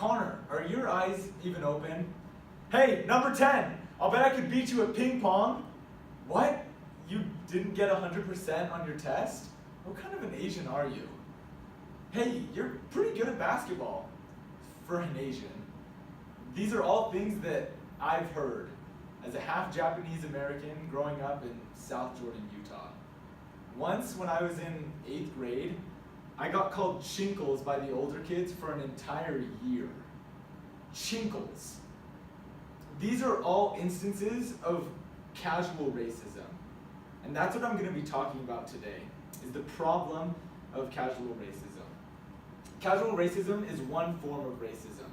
Connor, are your eyes even open? Hey, number 10, I'll bet I could beat you at ping pong. What? You didn't get 100% on your test? What kind of an Asian are you? Hey, you're pretty good at basketball for an Asian. These are all things that I've heard as a half Japanese American growing up in South Jordan, Utah. Once when I was in 8th grade, I got called chinkles by the older kids for an entire year. Chinkles. These are all instances of casual racism. And that's what I'm going to be talking about today, is the problem of casual racism. Casual racism is one form of racism.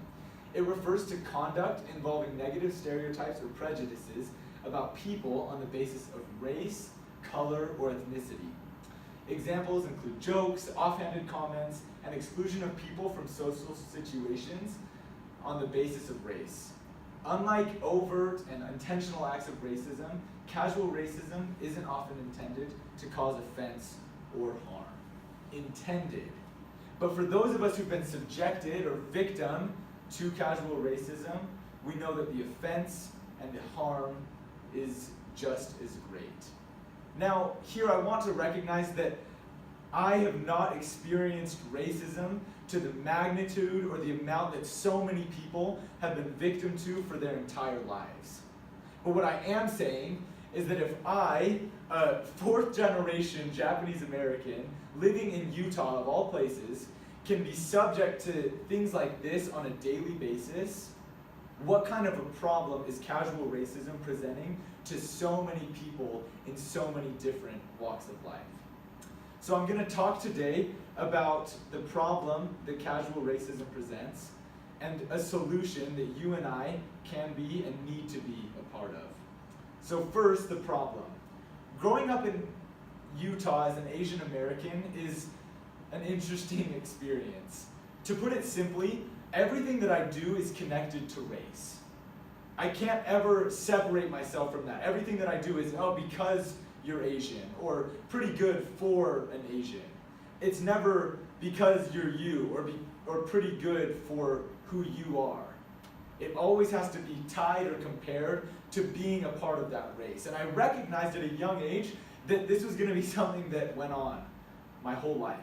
It refers to conduct involving negative stereotypes or prejudices about people on the basis of race, color, or ethnicity. Examples include jokes, offhanded comments, and exclusion of people from social situations on the basis of race. Unlike overt and intentional acts of racism, casual racism isn't often intended to cause offense or harm. Intended. But for those of us who've been subjected or victim to casual racism, we know that the offense and the harm is just as great. Now, here I want to recognize that I have not experienced racism to the magnitude or the amount that so many people have been victim to for their entire lives. But what I am saying is that if I, a 4th generation Japanese American living in Utah of all places, can be subject to things like this on a daily basis, what kind of a problem is casual racism presenting to so many people in so many different walks of life? So I'm going to talk today about the problem that casual racism presents and a solution that you and I can be and need to be a part of. So first, the problem. Growing up in Utah as an Asian American is an interesting experience. To put it simply, everything that I do is connected to race. I can't ever separate myself from that. Everything that I do is, oh, because you're Asian, or pretty good for an Asian. It's never because you're you, or pretty good for who you are. It always has to be tied or compared to being a part of that race. And I recognized at a young age that this was going to be something that went on my whole life.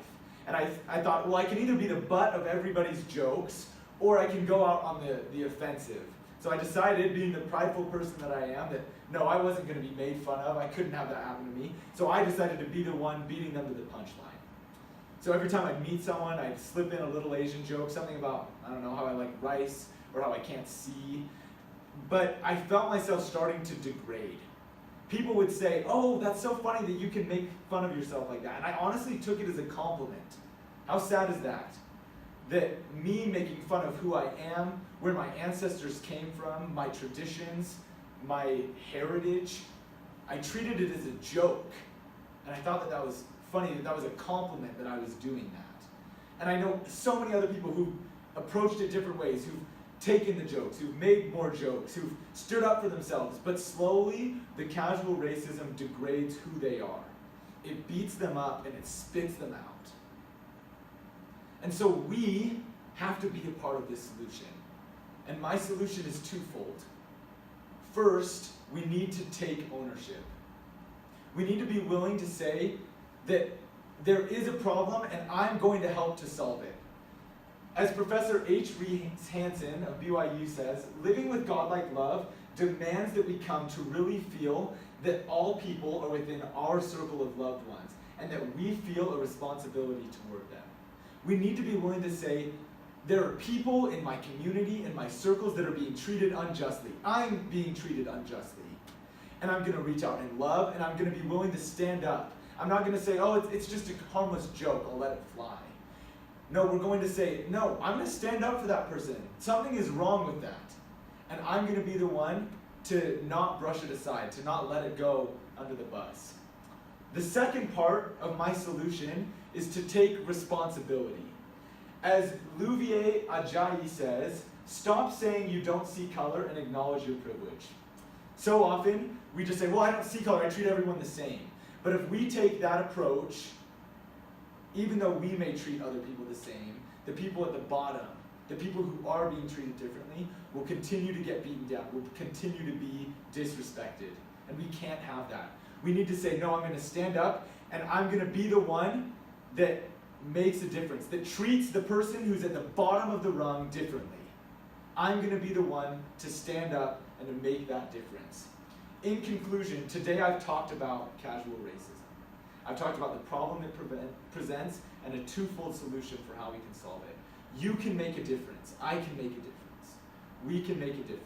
And I thought, well, I can either be the butt of everybody's jokes, or I can go out on the offensive. So I decided, being the prideful person that I am, that no, I wasn't going to be made fun of. I couldn't have that happen to me. So I decided to be the one beating them to the punchline. So every time I'd meet someone, I'd slip in a little Asian joke, something about, I don't know, how I like rice, or how I can't see. But I felt myself starting to degrade. People would say, oh, that's so funny that you can make fun of yourself like that. And I honestly took it as a compliment. How sad is that? That me making fun of who I am, where my ancestors came from, my traditions, my heritage, I treated it as a joke. And I thought that that was funny, that was a compliment that I was doing that. And I know so many other people who've approached it different ways, who've taken the jokes, who've made more jokes, who've stood up for themselves. But slowly, the casual racism degrades who they are. It beats them up and it spits them out. And so we have to be a part of this solution. And my solution is twofold. First, we need to take ownership. We need to be willing to say that there is a problem and I'm going to help to solve it. As Professor H. Rees Hansen of BYU says, living with godlike love demands that we come to really feel that all people are within our circle of loved ones and that we feel a responsibility toward them. We need to be willing to say, there are people in my community, in my circles, that are being treated unjustly. I'm being treated unjustly. And I'm going to reach out in love, and I'm going to be willing to stand up. I'm not going to say, oh, it's just a harmless joke, I'll let it fly. No, we're going to say, no, I'm going to stand up for that person. Something is wrong with that. And I'm going to be the one to not brush it aside, to not let it go under the bus. The second part of my solution is to take responsibility. As Louvier Ajayi says, stop saying you don't see color and acknowledge your privilege. So often, we just say, well, I don't see color, I treat everyone the same. But if we take that approach, even though we may treat other people the same, the people at the bottom the people who are being treated differently will continue to get beaten down, will continue to be disrespected. And we can't have that. We need to say, no, I'm going to stand up and I'm going to be the one that makes a difference, that treats the person who's at the bottom of the rung differently. I'm going to be the one to stand up and to make that difference. In conclusion, today I've talked about casual racism. I've talked about the problem it presents and a twofold solution for how we can solve it. You can make a difference. I can make a difference. We can make a difference.